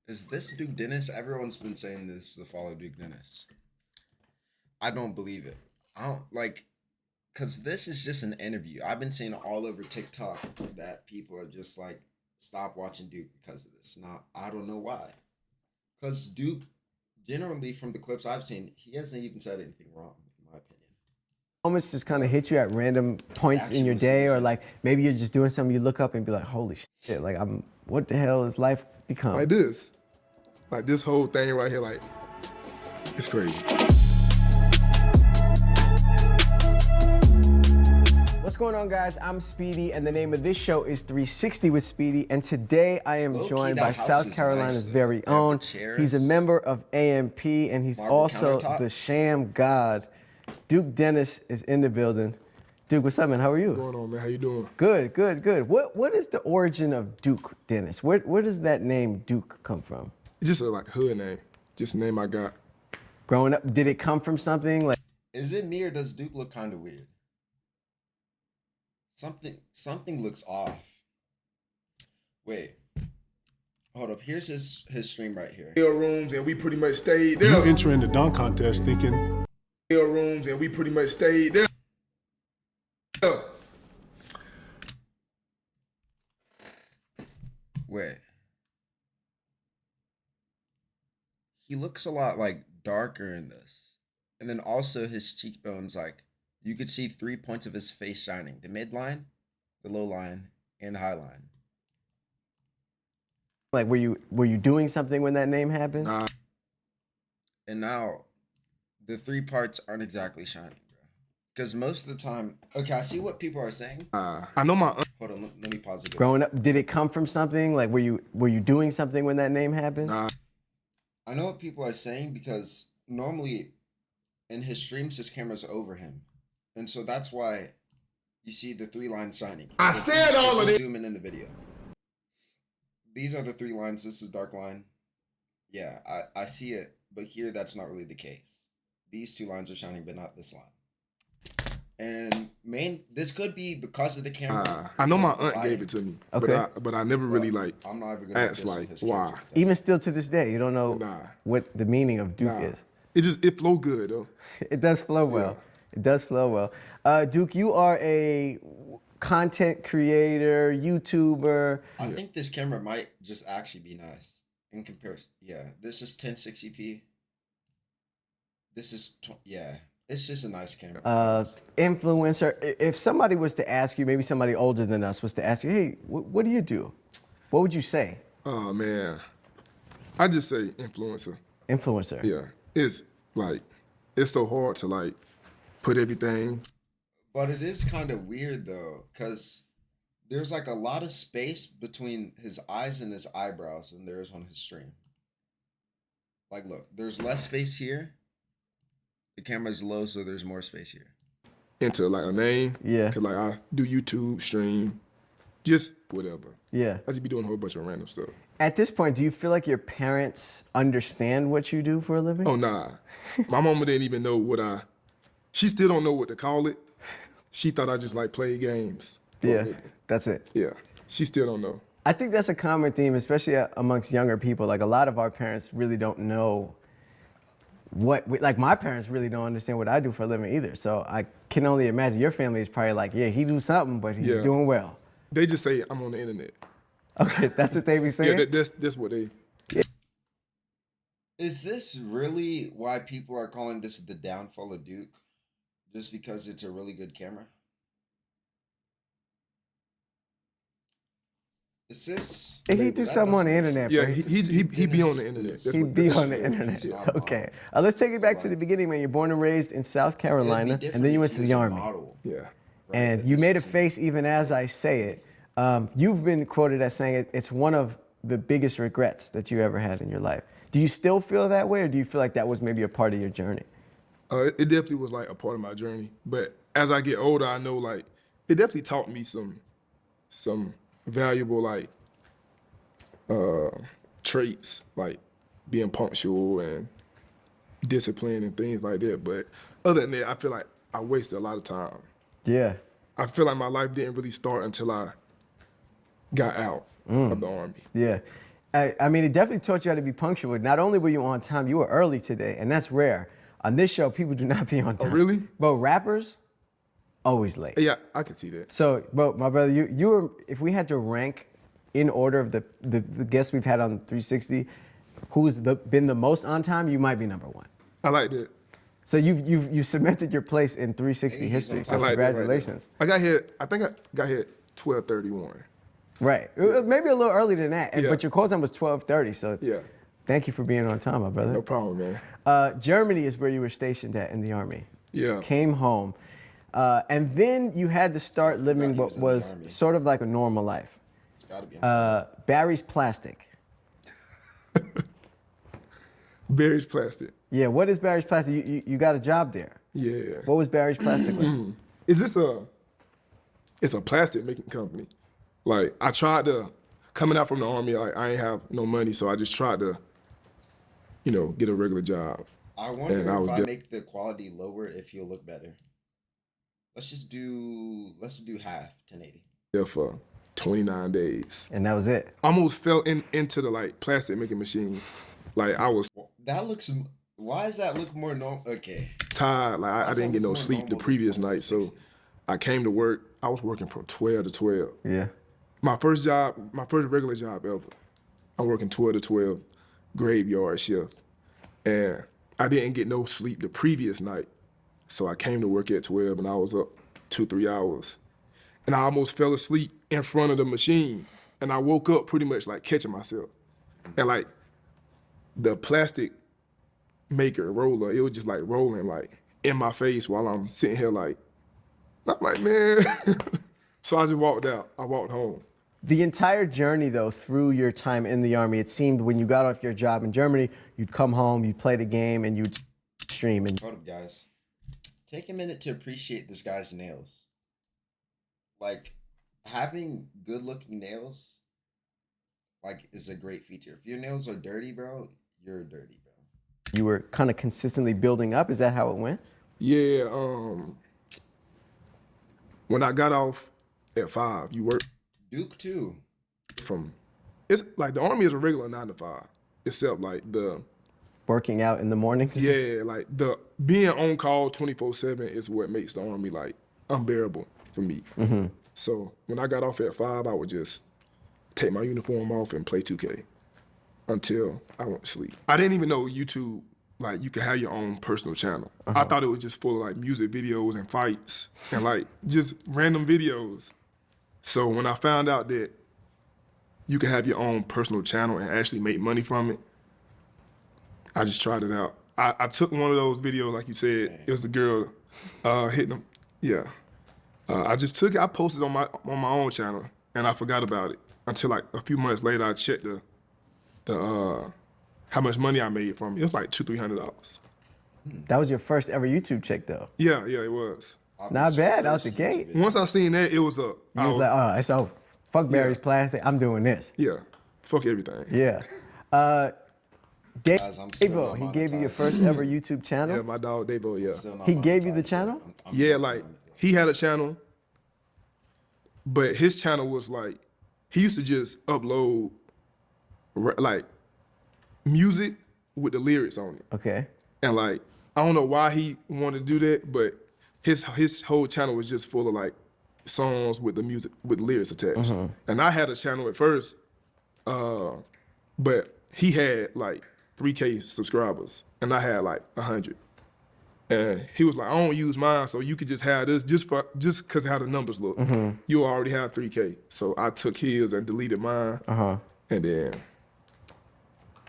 Is this Duke Dennis? Everyone's been saying this to follow Duke Dennis. I don't believe it. I don't like because this is just an interview. I've been seeing all over TikTok that people are just like stop watching Duke because of this. Now I don't know why. Because Duke, generally from the clips I've seen, he hasn't even said anything wrong, in my opinion. Moments just kind of hit you at random points in your day, or like maybe you're just doing something, you look up and be like, holy shit, like what the hell has life become? Like this. Like this whole thing right here, like, it's crazy. What's going on, guys? I'm Speedy, and the name of this show is 360 with Speedy, and today I am joined by South Carolina's very own. He's a member of AMP, and he's also the sham god. Duke Dennis is in the building. Duke, what's up, man? How are you? What's going on, man? How you doing? Good, good, good. What is the origin of Duke Dennis? Where does that name Duke come from? It's just a like hood name. Just a name I got. Growing up, did it come from something like? Is it me or does Duke look kind of weird? Something looks off. Wait. Hold up. Here's his stream right here. Rooms and we pretty much stayed there. You entering the dunk contest thinking. Rooms and we pretty much stayed there. Wait. He looks a lot like darker in this. And then also his cheekbones, like you could see 3 points of his face shining. The midline, the low line, and the high line. Like were you doing something when that name happened? Nah. And now the 3 parts aren't exactly shining, bro. Because most of the time, okay, I see what people are saying. I know my Hold on, let me pause it. Growing up, did it come from something? Like were you doing something when that name happened? Nah. I know what people are saying because normally in his streams, his camera's over him. And so that's why you see the 3 lines shining. I said all of it. Zoom in the video. These are the 3 lines. This is a dark line. Yeah, I see it. But here, that's not really the case. These 2 lines are shining, but not this line. And this could be because of the camera. I know my aunt gave it to me. Okay. But I never really like I'm not even gonna asked like why. Even still to this day, you don't know what the meaning of Duke is. It flow good though. It does flow well. Yeah. It does flow well. Duke, you are a content creator, YouTuber. I think this camera might just actually be nice in comparison. Yeah, this is 1060p. This is it's just a nice camera. Influencer. If somebody was to ask you, maybe somebody older than us was to ask you, hey, what do you do? What would you say? Oh man, I just say influencer. Influencer. Yeah, it's like it's so hard to like put everything. But it is kind of weird though, because there's like a lot of space between his eyes and his eyebrows than there is on his stream. Like, look, there's less space here. The camera's low, so there's more space here. Into like a name. Yeah. Cause like I do YouTube, stream, just whatever. Yeah. I just be doing a whole bunch of random stuff. At this point, do you feel like your parents understand what you do for a living? Oh nah. My mama didn't even know she still don't know what to call it. She thought I just like played games. Yeah, that's it. Yeah, she still don't know. I think that's a common theme, especially amongst younger people. Like a lot of our parents really don't know like my parents really don't understand what I do for a living either. So I can only imagine your family is probably like, yeah, he do something, but he's doing well. They just say I'm on the internet. Okay, that's what they be saying? Yeah, that's what they. Yeah. Is this really why people are calling this the downfall of Duke? Just because it's a really good camera? Is this? He do something on the internet. Yeah, he be on the internet. He be on the internet. Okay. Let's take it back to the beginning, man. You're born and raised in South Carolina, and then you went to the Army. Yeah. And you made a face even as I say it. You've been quoted as saying it's one of the biggest regrets that you ever had in your life. Do you still feel that way, or do you feel like that was maybe a part of your journey? It definitely was like a part of my journey. But as I get older, I know like it definitely taught me some valuable like traits, like being punctual and discipline and things like that. But other than that, I feel like I wasted a lot of time. Yeah. I feel like my life didn't really start until I got out of the Army. Yeah. I mean, it definitely taught you how to be punctual. Not only were you on time, you were early today, and that's rare. On this show, people do not be on time. Oh, really? Bro, rappers, always late. Yeah, I can see that. So, bro, my brother, you were, if we had to rank in order of the guests we've had on 360, who's been the most on time, you might be number one. I like that. So you've cemented your place in 360 history. So I like that congratulations. right there. I got here. I think I got here 12:31. Right. Maybe a little earlier than that. Yeah. But your call time was 12:30. So Yeah. thank you for being on time, my brother. No problem, man. Germany is where you were stationed at in the Army. Yeah. Came home. And then you had to start living what was sort of like a normal life. It's gotta be. Barry's Plastic. Barry's Plastic. Yeah, what is Barry's Plastic? You got a job there. Yeah. What was Barry's Plastic like? Is this it's a plastic making company. Like I tried to, coming out from the Army, like I ain't have no money, so I just tried to, get a regular job. I wonder if I make the quality lower, if you'll look better. Let's do half 1080. There for 29 days. And that was it. Almost fell into the like plastic making machine. Like I was Why does that look more normal? Okay. tired. Like I didn't get no sleep the previous night, so I came to work. I was working from 12 to 12. Yeah. My first regular job ever. I'm working 12 to 12, graveyard shift. And I didn't get no sleep the previous night. So I came to work at 12 and I was up 2-3 hours. And I almost fell asleep in front of the machine. And I woke up pretty much like catching myself. And like the plastic maker roller, it was just like rolling like in my face while I'm sitting here like, I'm like, man. So I just walked out. I walked home. The entire journey, though, through your time in the Army, it seemed when you got off your job in Germany, you'd come home, you'd play the game, and you'd stream. And hold up, guys. Take a minute to appreciate this guy's nails. Like, having good-looking nails, like, is a great feature. If your nails are dirty, bro, you're dirty, bro. You were kind of consistently building up. Is that how it went? Yeah. When I got off at 5, you work. Duke too. It's like the Army is a regular 9 to 5, except like the working out in the mornings. Yeah, like the being on call 24/7 is what makes the Army like unbearable for me. Mm-hmm. So when I got off at 5, I would just take my uniform off and play 2K until I went to sleep. I didn't even know YouTube, like you could have your own personal channel. I thought it was just full of like music videos and fights and like just random videos. So when I found out that you can have your own personal channel and actually make money from it, I just tried it out. I took one of those videos, like you said, it was the girl hitting them. Yeah. I just took it, I posted on my own channel and I forgot about it until like a few months later I checked the how much money I made from it. It was like $200-300. That was your first ever YouTube check though. Yeah, it was. Not bad out the gate. Once I seen that, it was up. You was like, oh, it's over. Fuck Barry's Plastic. I'm doing this. Yeah, fuck everything. Yeah. Davo, he gave you your first ever YouTube channel? Yeah, my dog Davo, yeah. He gave you the channel? Yeah, like he had a channel, but his channel was like, he used to just upload like music with the lyrics on it. Okay. And like, I don't know why he wanted to do that, but his whole channel was just full of like songs with the music, with lyrics attached. And I had a channel at first, but he had like 3K subscribers and I had like 100. And he was like, I don't use mine, so you could just have this just cause how the numbers look. You already have 3K. So I took his and deleted mine and then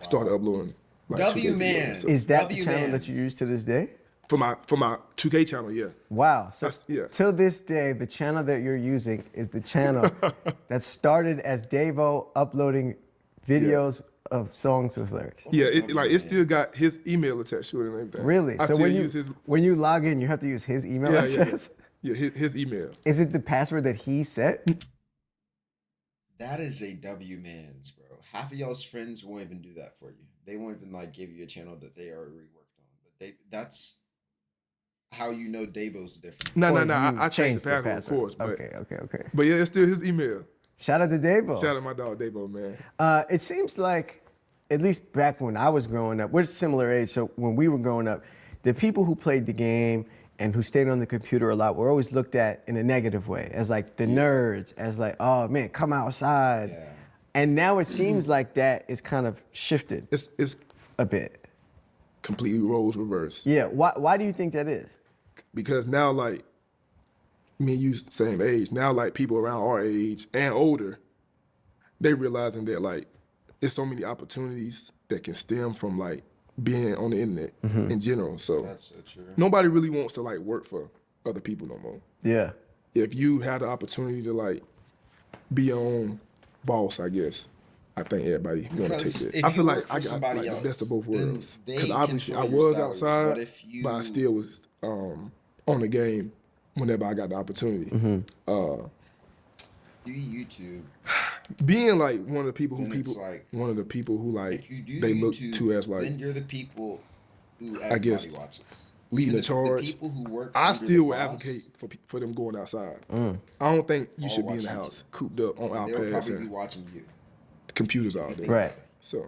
started uploading. Like W Man. So Is that the channel that you use to this day? for my 2K channel, yeah. Wow. So yeah. till this day, the channel that you're using is the channel that started as Davo uploading videos of songs with lyrics. Yeah, it still got his email attached to it and everything. Really? I So still when you log in, you have to use his email address? Yeah, his email. Is it the password that he set? That is a W Man's, bro. Half of y'all's friends won't even do that for you. They won't even like give you a channel that they already worked on. But that's how you know Davo's different. No, I changed the password, of course. But, Okay. But yeah, it's still his email. Shout out to Davo. Shout out to my dog Davo, man. It seems like, at least back when I was growing up, we're similar age, so when we were growing up, the people who played the game and who stayed on the computer a lot were always looked at in a negative way, as like the nerds, as like, oh man, come outside. Yeah. And now it seems like that is kind of shifted It's a bit. completely roles reversed. Yeah, why do you think that is? Because now, like, me and you same age. Now, like, people around our age and older, they realizing that, like, there's so many opportunities that can stem from, like, being on the internet in general. So That's so true. nobody really wants to, like, work for other people no more. Yeah. If you had the opportunity to, like, be your own boss, I guess, I think everybody want to Because take if that. I you feel like work for I got somebody like, the best of else, both then worlds. they Because obviously I control your was salary. But outside, if you- but I still was on the game whenever I got the opportunity. Do YouTube. Being like one of the people who Then it's like, one of the people who like If you do they look YouTube, to as like then you're the people who everybody guess, watches. leading The the charge. people who work. I under still the would boss, advocate for them going outside. I don't think you All should be in watch the house YouTube. cooped up on They'll iPads probably be and watching you. computers all day. Right. So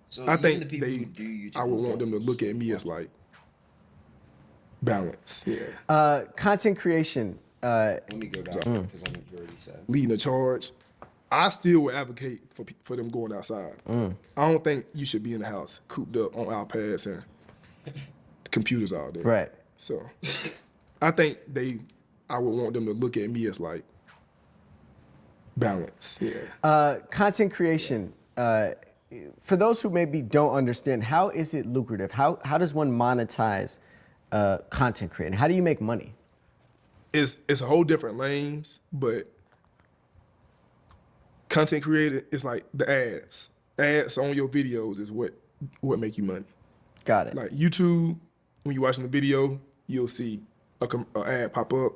So I even think the people who do YouTube I would will want them to look at me as like balance. Yeah. Content creation. Let me go back because I think you already said. Leading the charge. I still would advocate for them going outside. I don't think you should be in the house cooped up on iPads and computers all day. Right. So I think I would want them to look at me as like balance. Yeah. Content creation. For those who maybe don't understand, how is it lucrative? How does one monetize content creating? How do you make money? It's a whole different lanes, but content creator is like the ads. Ads on your videos is what make you money. Got it. Like YouTube, when you're watching the video, you'll see a ad pop up,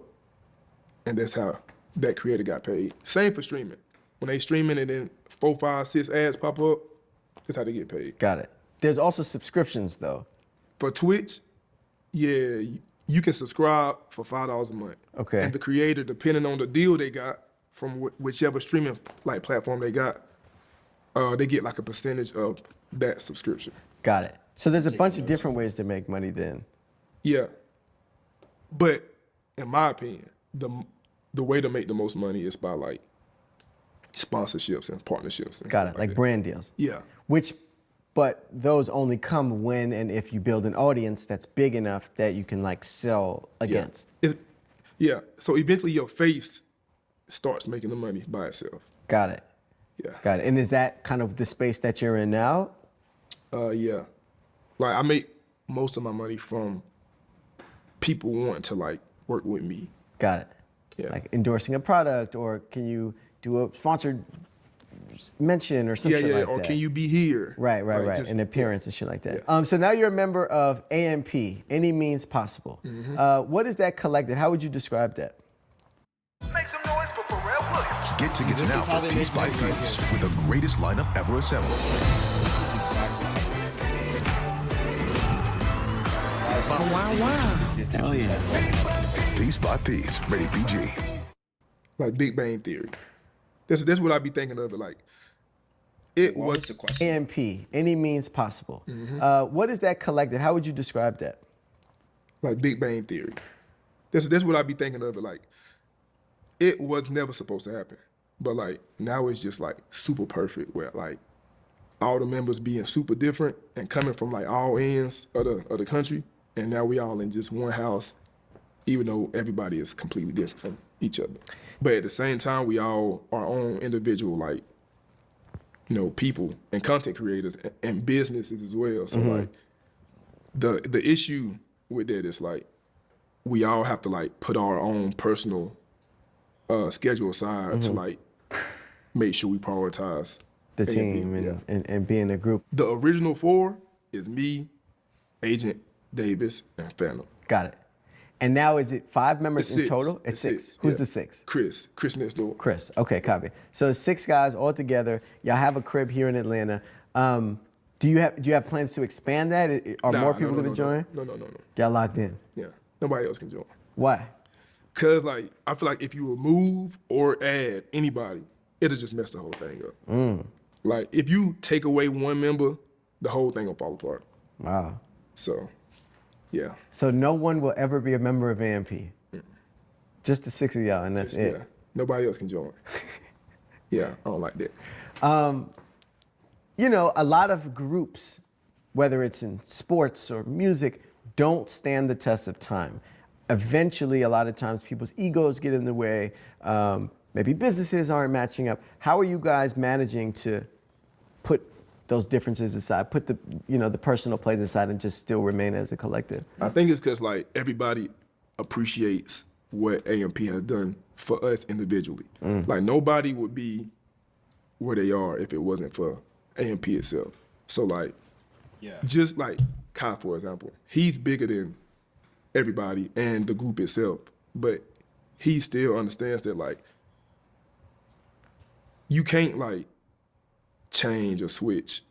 and that's how that creator got paid. Same for streaming. When they streaming and then 4, 5, 6 ads pop up, that's how they get paid. Got it. There's also subscriptions though. For Twitch, yeah, you can subscribe for $5 a month. Okay. And the creator, depending on the deal they got from whichever streaming like platform they got, they get like a percentage of that subscription. Got it. So there's a bunch of different ways to make money then. Yeah. But in my opinion, the way to make the most money is by like sponsorships and partnerships. And Got stuff it. Like that. brand deals. Yeah. But those only come when and if you build an audience that's big enough that you can like sell against. Yeah. So eventually your face starts making the money by itself. Got it. Yeah. Got it. And is that kind of the space that you're in now? Yeah. Like I make most of my money from people wanting to like work with me. Got it. Yeah. Like endorsing a product, or can you do a sponsored mention or something like or that? can you be here? Right. Like, just- An appearance and shit like that. Yeah. So now you're a member of AMP, Any Means Possible. What is that collective? How would you describe that? Make some noise for Pharrell Williams. Get tickets This now is how for they Piece make by money right Piece here. with the greatest lineup ever assembled. This is exactly. Hell yeah. Piece by Piece, rated PG. Like Big Bang Theory. That's what I be thinking of it like. It What was was the question? AMP, Any Means Possible. What is that collective? How would you describe that? like Big Bang Theory. That's what I be thinking of it like. It was never supposed to happen. But like now it's just like super perfect where like all the members being super different and coming from like all ends of the country. And now we all in just one house, even though everybody is completely different from each other. But at the same time, we all our own individual, like, you know, people and content creators and businesses as well. So like the issue with that is like we all have to like put our own personal schedule aside to like make sure we prioritize The A&B. team and being a group. The original 4 is me, Agent Davis, and Phantom. Got it. And now is it 5 members It's in 6. total? It's 6. Who's yeah. the 6th? Chris next door. Chris. Okay, copy. So it's 6 guys all together. Y'all have a crib here in Atlanta. Do you have plans to expand that? Are more people going to join? No. Y'all locked in. Yeah, nobody else can join. Why? Cause like I feel like if you remove or add anybody, it'll just mess the whole thing up. Like, if you take away one member, the whole thing will fall apart. Wow. So, yeah. So no one will ever be a member of AMP? Just the 6 of y'all, and that's it? Yeah. Nobody else can join. Yeah, I don't like that. You know, a lot of groups, whether it's in sports or music, don't stand the test of time. Eventually, a lot of times, people's egos get in the way. Maybe businesses aren't matching up. How are you guys managing to put those differences aside, put the, you know, the personal plays aside, and just still remain as a collective? I think it's because, like, everybody appreciates what AMP has done for us individually. Like, nobody would be where they are if it wasn't for AMP itself. So, like, just like Kai, for example, he's bigger than everybody and the group itself, but he still understands that, like, you can't, like, change or switch,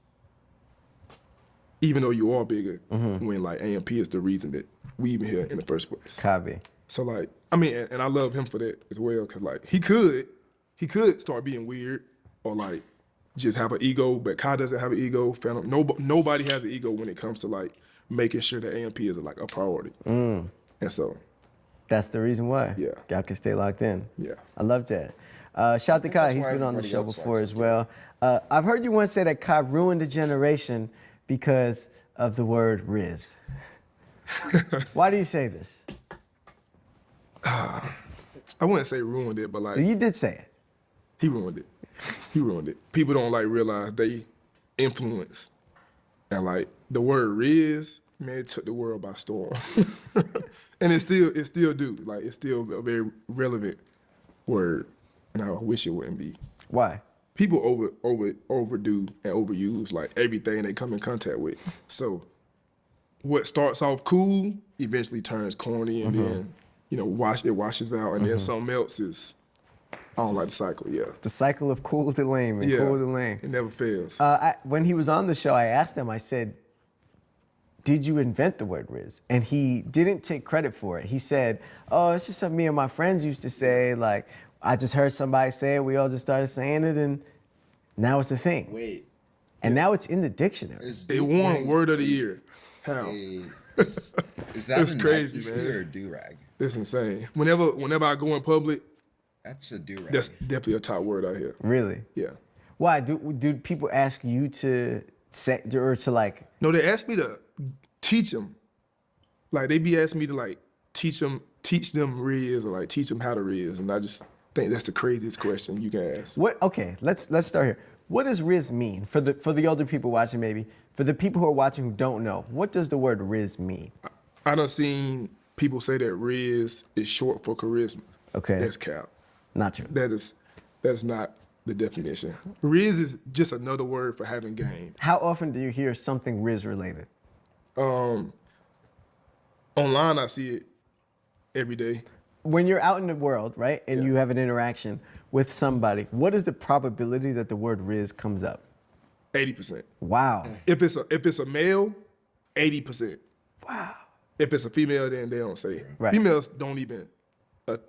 even though you are bigger, when, like, AMP is the reason that we even here in the first place. Copy. So, like, I mean, and I love him for that as well, because, like, he could start being weird or, like, just have an ego, but Kai doesn't have an ego. Nobody has an ego when it comes to, like, making sure that AMP is, like, a priority. And so. That's the reason why. Yeah. Y'all can stay locked in. Yeah. I love that. Shout to Kai, he's been on the show before as well. I've heard you once say that Kai ruined a generation because of the word Rizz. Why do you say this? I wouldn't say ruined it, but, like, You did say it. he ruined it. He ruined it. People don't, like, realize they influence. And, like, the word Rizz, man, it took the world by storm. And it still do. Like, it's still a very relevant word. And I wish it wouldn't be. Why? People overdo and overuse, like, everything they come in contact with. So what starts off cool eventually turns corny, and then, you know, it washes out, and then something else is. I don't like the cycle. Yeah. The cycle of cool to lame and cool to lame. It never fails. When he was on the show, I asked him, I said, did you invent the word Rizz? And he didn't take credit for it. He said, oh, it's just something me and my friends used to say. Like, I just heard somebody say it. We all just started saying it, and now it's a thing. Wait. And now it's in the dictionary. It won word of the year. How? Is that It's a crazy, Nike man. or a do-rag? It's insane. Whenever I go in public, That's a do-rag. that's definitely a top word out here. Really? Yeah. Why? Do people ask you to say, or to, like? No, they asked me to teach them. Like, they be asking me to, like, teach them Rizz, or, like, teach them how to Rizz, and I just think that's the craziest question you can ask. What? Okay, let's start here. What does Rizz mean for the older people watching? Maybe for the people who are watching who don't know, what does the word Rizz mean? I done seen people say that Rizz is short for charisma. Okay. That's cap. Not true. That's not the definition. Rizz is just another word for having game. How often do you hear something Rizz related? Online, I see it every day. When you're out in the world, right, and you have an interaction with somebody, what is the probability that the word Rizz comes up? 80%. Wow. If it's a male, 80%. Wow. If it's a female, then they don't say it. Right. Females don't even.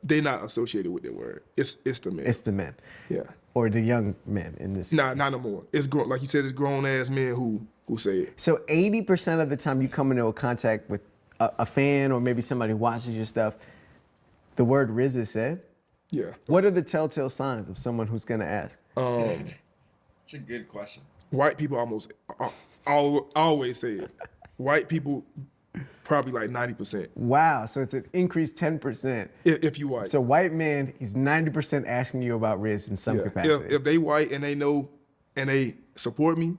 They're not associated with that word. It's the men. It's the men. Yeah. Or the young men in this. Nah, not no more. It's grown. Like you said, it's grown ass men who say it. So 80% of the time you come into a contact with a fan or maybe somebody who watches your stuff, the word Rizz is said? Yeah. What are the telltale signs of someone who's gonna ask? It's a good question. White people always say it. White people probably like 90%. Wow, so it's an increased 10%. If you white. So white man, he's 90% asking you about Rizz in some capacity. If they white and they know and they support me,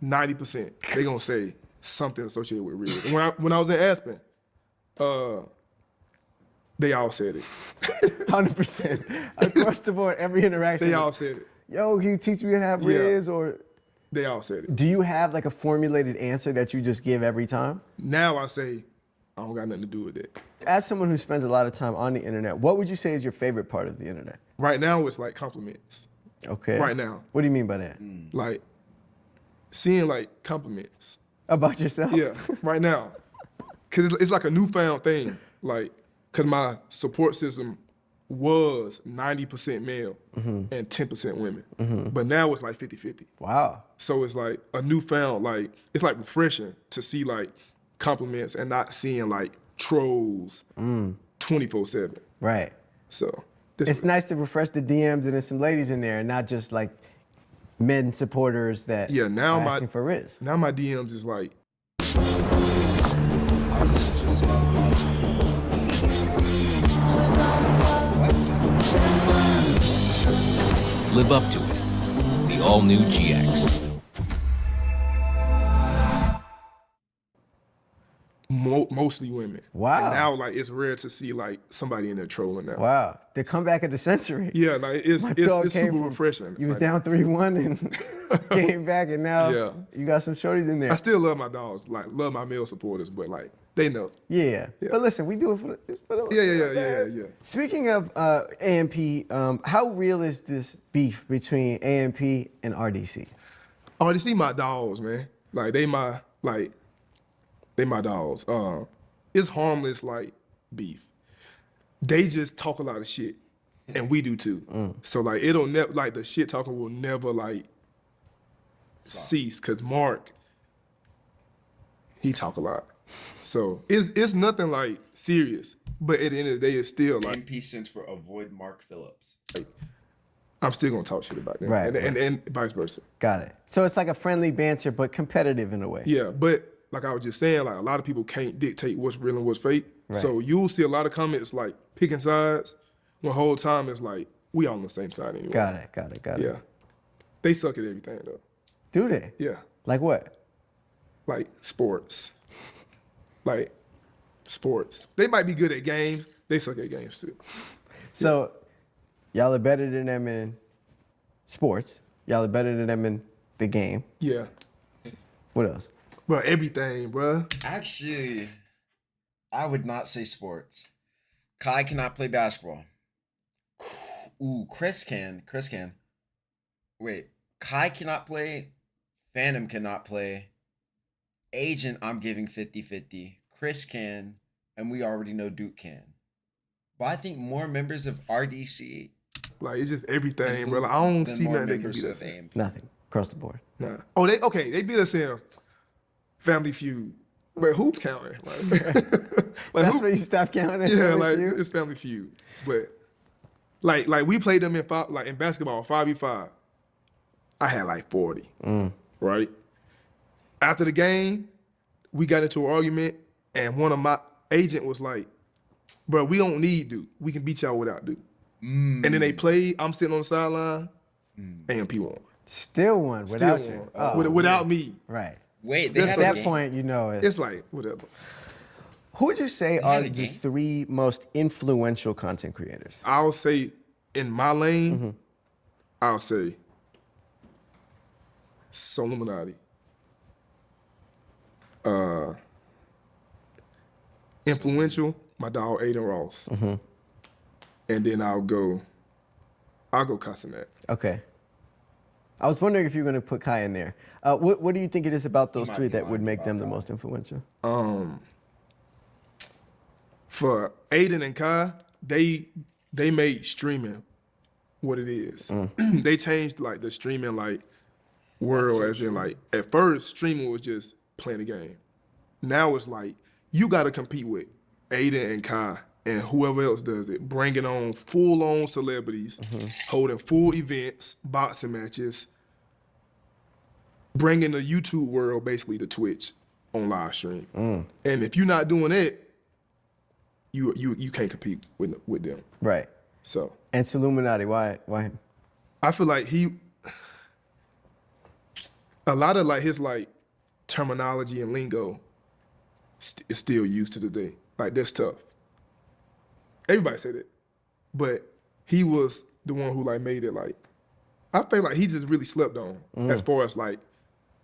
90%. They gonna say something associated with Rizz. When I was in Aspen, they all said it. 100%. Across the board, every interaction. They all said it. Yo, can you teach me how to have Yeah. Rizz? Or They all said it. do you have like a formulated answer that you just give every time? Now I say, I don't got nothing to do with it. As someone who spends a lot of time on the internet, what would you say is your favorite part of the internet? Right now, it's like compliments. Okay. Right now. What do you mean by that? Like, seeing like compliments. About yourself? Yeah, right now. Because it's like a newfound thing. Like, because my support system was 90% male and 10% women. But now it's like 50-50. Wow. So it's like a newfound, like, it's like refreshing to see like compliments and not seeing like trolls 24/7. Right. So It's nice to refresh the DMs and there's some ladies in there and not just like men supporters that now are asking for Rizz. Now my DMs is like, Live up to it. The all-new GX. mostly women. Wow. And now like it's rare to see like somebody in there trolling now. Wow. The comeback of the century. Yeah, like it's came super from- refreshing. You was Like, down 3-1 and came back, and now Yeah. you got some shorties in there. I still love my dogs, like love my male supporters, but like they know. Yeah. But listen, we do it for the Yeah. Speaking of AMP, how real is this beef between AMP and RDC? Oh, they see my dogs, man. Like they my dogs. It's harmless like beef. They just talk a lot of shit, and we do too. So like it'll never like the shit talking will never like cease. Cause Mark, he talk a lot. So it's nothing like serious. But at the end of the day, it's still like MP stands for avoid Mark Phillips. I'm still gonna talk shit about them, Right, and vice versa. Got it. So it's like a friendly banter, but competitive in a way. Yeah, but like I was just saying, like a lot of people can't dictate what's real and what's fake. Right. So you'll see a lot of comments like picking sides, when the whole time it's like we all on the same side anyway. Got it. Yeah, they suck at everything though. Do they? Yeah, Like what? like sports, like sports. They might be good at games. They suck at games too. So y'all are better than them in sports. Y'all are better than them in the game. Yeah, What else? bro, everything, bro. Actually, I would not say sports. Kai cannot play basketball. Ooh, Chris can. Wait, Kai cannot play. Phantom cannot play. Agent, I'm giving 50-50. Chris can. And we already know Duke can. But I think more members of RDC. Like it's just everything, bro. Like, I don't than see more nothing they can members beat of us in. AMP. Nothing. Across the board. Nah. Oh, they beat us in Family Feud. But who's counting? Like, That's where you stop counting. yeah, Family like Feud? it's Family Feud. But like we played them in in basketball 5v5. I had like 40. Right? After the game, we got into an argument, and one of my agent was like, "Bro, we don't need Duke. We can beat y'all without Duke." And then they played. I'm sitting on the sideline. AMP won. Still one without Still you. won. Without me. Right. Wait, they That's had At a that game? point, you know it. It's like whatever. Who would you say are had a the game? 3 most influential content creators? I'll say in my lane, I'll say Illuminati. Influential, my dog Aiden Ross. And then I'll go Cenat. Okay. I was wondering if you were going to put Kai in there. What do you think it is about those might 3 be that would lying make about them the that. most influential? For Aiden and Kai, they made streaming what it is. They changed like the streaming like world, as in like at first streaming was just playing the game. Now it's like you got to compete with Aiden and Kai and whoever else does it, bringing on full-on celebrities, holding full events, boxing matches, bringing the YouTube world basically to Twitch on live stream. And if you're not doing it, you can't compete with them. Right. So And Illuminati, why him? I feel like a lot of like his like terminology and lingo is still used to today. Like that's tough. Everybody said it, but he was the one who like made it like. I feel like he just really slept on as far as like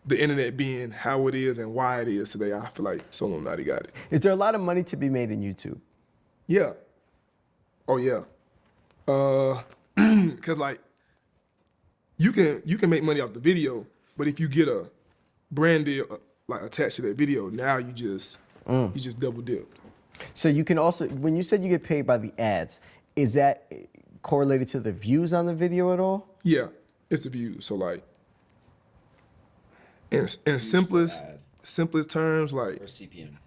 the internet being how it is and why it is today. I feel like Illuminati got it. Is there a lot of money to be made in YouTube? Yeah. Oh yeah. Cause like you can make money off the video, but if you get a brand deal like attached to that video, now you just double dip. So you can also, when you said you get paid by the ads, is that correlated to the views on the video at all? Yeah, it's the views. So like, in per simplest terms, like or CPM.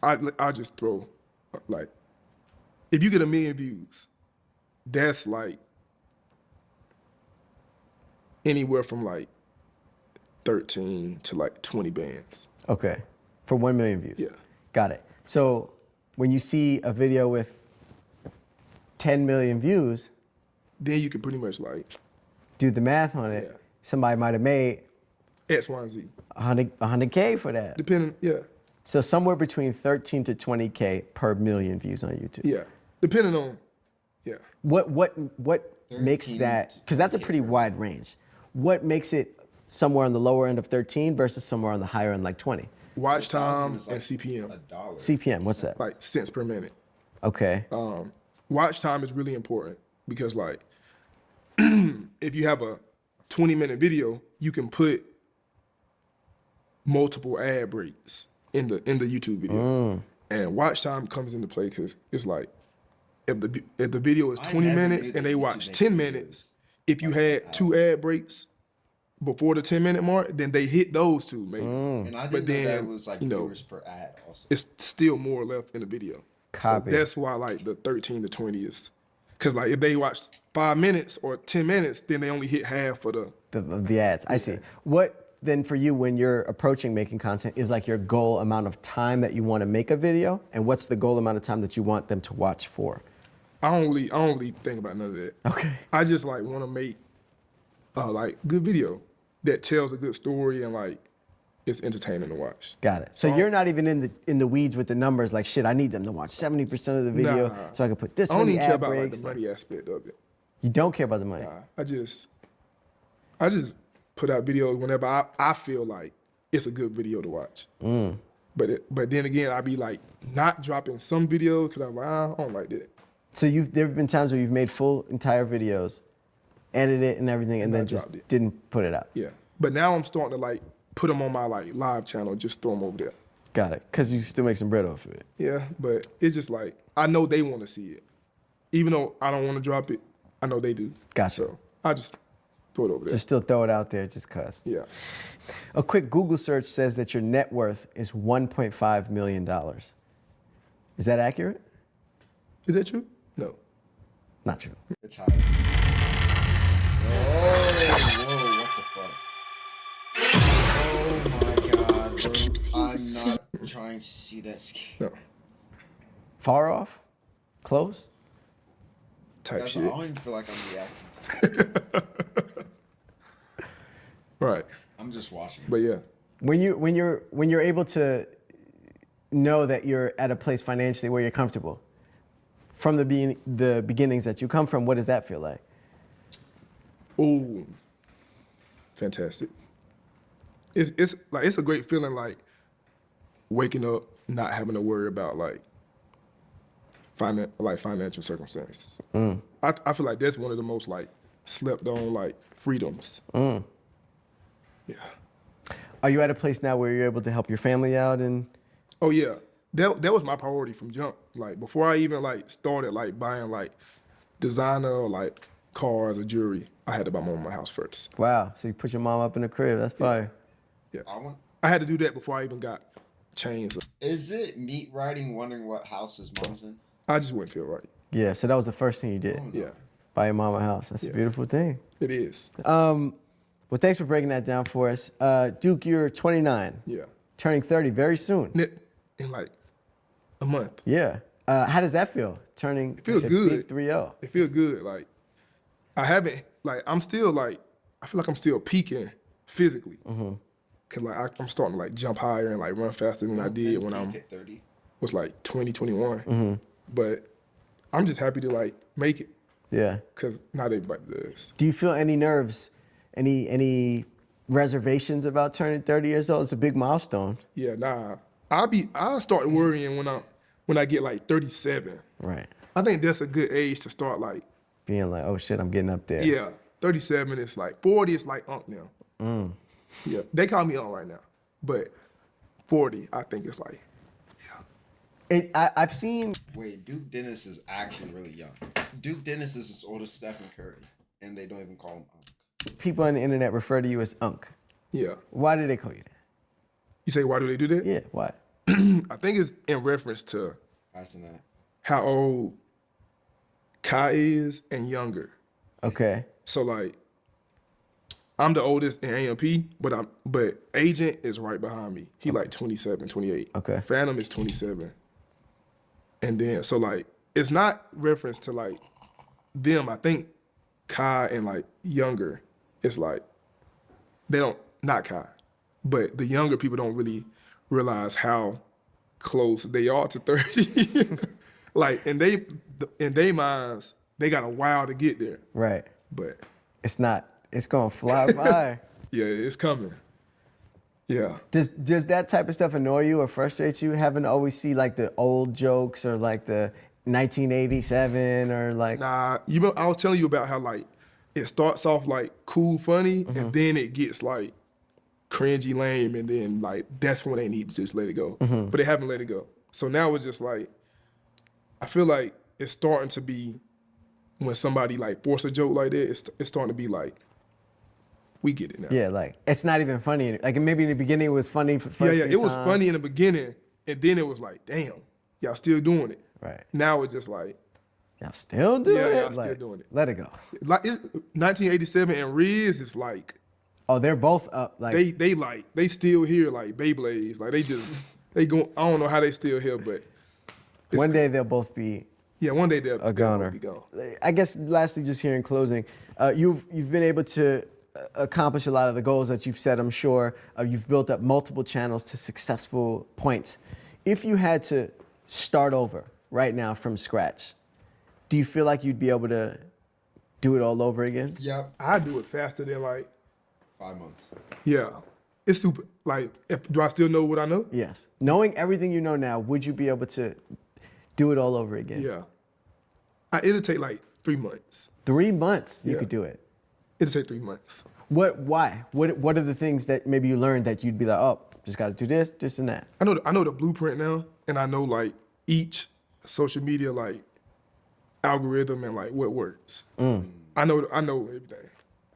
I just throw like, if you get 1 million views, that's like anywhere from like 13 to like 20 bands. Okay, for 1 million views. Yeah. Got it. So when you see a video with 10 million views, Then you can pretty much like do the math on it. Yeah. Somebody might have made X, Y, and Z. 100K for that. Depending, yeah, So somewhere between 13 to 20K per million views on YouTube. yeah. Depending on, yeah. What makes 13 that, to because that's a 20K pretty per wide range. What makes it somewhere on the lower end of 13 versus somewhere on the higher end like 20? Watch time is and like CPM, $1. CPM, what's that? like cents per minute. Okay. Watch time is really important because like, if you have a 20-minute video, you can put multiple ad breaks in the YouTube video, and watch time comes into play because it's like, if the video is 20 never minutes knew and that they YouTube watch makes 10 videos minutes, if you had 2 ad breaks before the 10-minute mark, then they hit those 2 maybe. And I didn't know that was like viewers per ad also. It's still more left in the video. Copy. So that's why like the 13 to 20 is, because like if they watch 5 minutes or 10 minutes, then they only hit half for The ads, I see. What then for you when you're approaching making content is like your goal amount of time that you want to make a video, and what's the goal amount of time that you want them to watch for? I don't really think about none of that. Okay. I just like want to make like good video that tells a good story and like it's entertaining to watch. Got it. So you're not even in the weeds with the numbers. Like shit, I need them to watch 70% of the video Nah. so I can put this I don't many even care ad about like breaks. the money aspect of it. You don't care about the money. I just put out videos whenever I feel like it's a good video to watch. But then again, I be like not dropping some videos because I'm like, I don't like that. So there have been times where you've made full entire videos, edited it and everything, and then just dropped it. didn't put it out. Yeah. But now I'm starting to like put them on my like live channel, just throw them over there. Got it. Because you still make some bread off of it. Yeah, but it's just like, I know they want to see it. Even though I don't want to drop it, I know they do. Gotcha. So I just throw it over there. Just still throw it out there just because. Yeah. A quick Google search says that your net worth is $1.5 million. Is that accurate? Is that true? No. Not true. It's high. Whoa, what the fuck? Oh my god, bro. I'm not trying to see that scale. No. Far off? Close? Type Guys, I shit. don't even feel like I'm reacting. Right. I'm just watching. But yeah. When you're able to know that you're at a place financially where you're comfortable, from the beginnings that you come from, what does that feel like? Ooh. Fantastic. It's like, it's a great feeling like waking up not having to worry about like financial circumstances. I feel like that's one of the most like slept on like freedoms. Yeah. Are you at a place now where you're able to help your family out and? Oh yeah, that was my priority from jump. Like before I even like started like buying like designer or like cars or jewelry, I had to buy my own house first. Wow, so you put your mom up in the crib, that's fire. Yeah, I want. I had to do that before I even got chains. Is it meat riding wondering what house his mom's in? I just wouldn't feel right. Yeah, so that was the first thing you did, Yeah, buy your mom a house. That's a beautiful thing. it is. Well, thanks for breaking that down for us. Duke, you're 29, Yeah, turning 30 very soon. in like a month. Yeah. How does that feel, turning It feels a good. big 3-0? It feels good. Like I haven't like I'm still like I feel like I'm still peaking physically. Cause like I'm starting to like jump higher and like run faster than I did when I hit 30. was like 20, 21. But I'm just happy to like make it. Yeah. Cause not everybody does. Do you feel any nerves, any reservations about turning 30 years old? It's a big milestone. Yeah, nah. I'll start worrying when I get like 37. Right. I think that's a good age to start like, Being like, oh shit, I'm getting up there. yeah, 37 is like, 40 is like unk now. Yeah, they call me unk right now. But 40, I think it's like, I've seen. Wait, Duke Dennis is actually really young. Duke Dennis is as old as Stephen Curry, and they don't even call him Unc. People on the internet refer to you as Unc. Yeah. Why do they call you that? You say, why do they do that? Yeah, why? I think it's in reference to Cenat. how old Kai is and younger. Okay. So like, I'm the oldest in AMP, but Agent is right behind me. He like 27, 28. Okay. Phantom is 27. And then, so like, it's not reference to like them. I think Kai and like younger, it's like, they don't, not Kai, but the younger people don't really realize how close they are to 30. Like, in they minds, they got a while to get there. Right. But It's not. It's gonna fly by. yeah, it's coming. Yeah. Does that type of stuff annoy you or frustrate you? Having to always see like the old jokes or like the 1987 or like. Nah, I was telling you about how like it starts off like cool, funny, and then it gets like cringy, lame, and then like that's when they need to just let it go. But they haven't let it go. So now it's just like, I feel like it's starting to be, when somebody like force a joke like that, it's starting to be like, we get it now. Yeah, like it's not even funny. Like maybe in the beginning it was funny for the first Yeah, few it was times. funny in the beginning, and then it was like, damn, y'all still doing it. Right. Now it's just like, Y'all still doing it? Yeah, y'all still Like, doing it. Let it go. like 1987 and Rizz is like, Oh, they're both up. Like they still here like Beyblades. Like they go. I don't know how they still here, but one day they'll both be. yeah, one day they'll goner. be gone. I guess lastly, just here in closing, you've been able to accomplish a lot of the goals that you've set. I'm sure you've built up multiple channels to successful points. If you had to start over right now from scratch, do you feel like you'd be able to do it all over again? Yep. I do it faster than like 5 months. yeah. It's super. Like, do I still know what I know? Yes. Knowing everything you know now, would you be able to do it all over again? Yeah. It'll take like 3 months. 3 months, you Yeah. could do it. It'll take 3 months. Why? What are the things that maybe you learned that you'd be like, oh, just got to do this, and that? I know the blueprint now, and I know like each social media like algorithm and like what works. I know everything.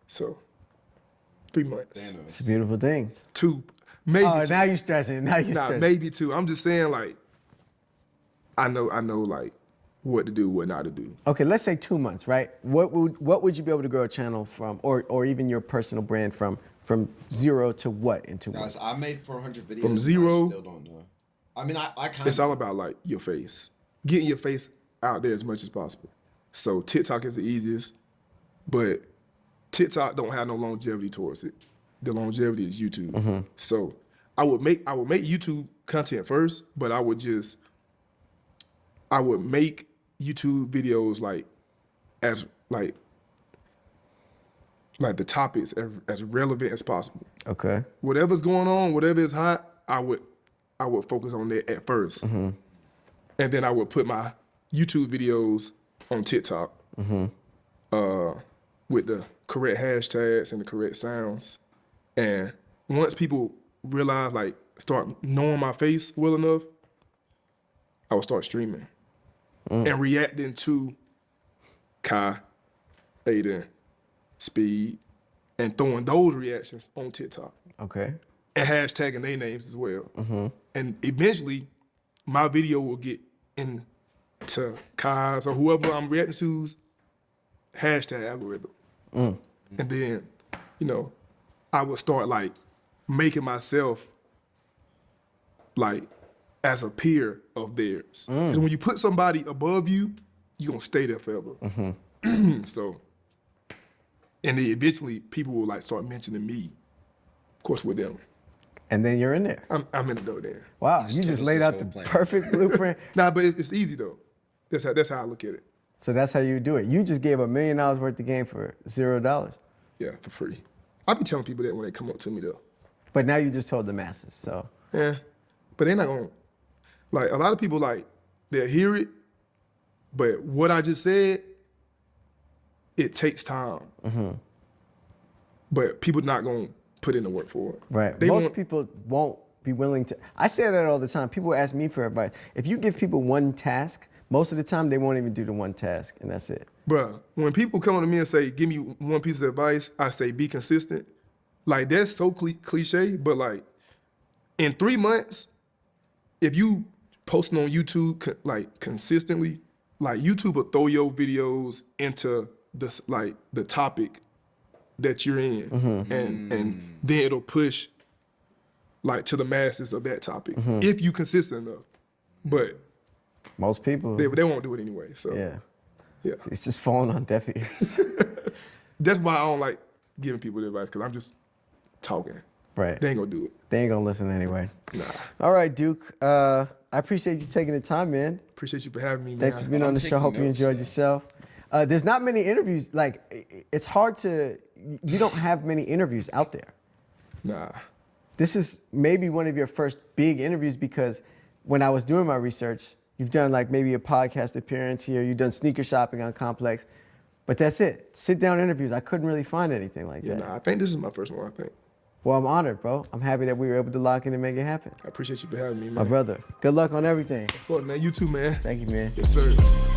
So 3 months. It's a beautiful thing. 2, maybe Oh, 2. now you're stressing. Now you're Nah, stressing. maybe 2. I'm just saying like I know like what to do, what not to do. Okay, let's say 2 months, right? What would you be able to grow a channel from, or even your personal brand from 0 to what in 2 months? Guys, I made 400 videos. From and 0 I still don't know. I mean, I kind It's of. all about like your face. Getting your face out there as much as possible. So TikTok is the easiest, but TikTok don't have no longevity towards it. The longevity is YouTube. So I would make YouTube content first, but I would make YouTube videos like as like the topics as relevant as possible. Okay. Whatever's going on, whatever is hot, I would focus on that at first. And then I would put my YouTube videos on TikTok with the correct hashtags and the correct sounds. And once people realize, like, start knowing my face well enough, I would start streaming and reacting to Kai, Aiden, Speed, and throwing those reactions on TikTok. Okay. And hashtagging their names as well. And eventually, my video will get into Kai's or whoever I'm reacting to's hashtag algorithm. And then, I would start like making myself like as a peer of theirs. Because when you put somebody above you, you're gonna stay there forever. So, and then eventually people will like start mentioning me, of course, with them. And then you're in there. I'm in the door then. Wow, you just laid out the perfect blueprint. Nah, but it's easy though. That's how I look at it. So that's how you do it. You just gave $1 million worth of game for $0. Yeah, for free. I be telling people that when they come up to me though. But now you just told the masses, so. Yeah, but they're not gonna, like, a lot of people, like, they'll hear it, but what I just said, it takes time. But people not gonna put in the work for it. Right. They Most want- people won't be willing to. I say that all the time. People ask me for advice. If you give people one task, most of the time they won't even do the one task, and that's it. Bruh, when people come to me and say, give me one piece of advice, I say, be consistent. Like, that's so cliche, but like, in 3 months, if you posting on YouTube like consistently, like YouTube will throw your videos into the topic that you're in, and then it'll push like to the masses of that topic if you consistent enough. But most people they won't do it anyway. So yeah, it's just falling on deaf ears. That's why I don't like giving people the advice, because I'm just talking. Right. They ain't gonna do it. They ain't gonna listen anyway. Nah. All right, Duke. I appreciate you taking the time, man. Appreciate you for having me, man. Thanks for being on the show. Hope you enjoyed yourself. There's not many interviews. Like, it's hard to. You don't have many interviews out there. Nah. This is maybe one of your first big interviews, because when I was doing my research, you've done like maybe a podcast appearance here. You've done sneaker shopping on Complex, but that's it. Sit down interviews. I couldn't really find anything like that. Nah, I think this is my first one, I think. Well, I'm honored, bro. I'm happy that we were able to lock in and make it happen. I appreciate you for having me, man. My brother. Good luck on everything. Of course, man. You too, man. Thank you, man. Yes, sir.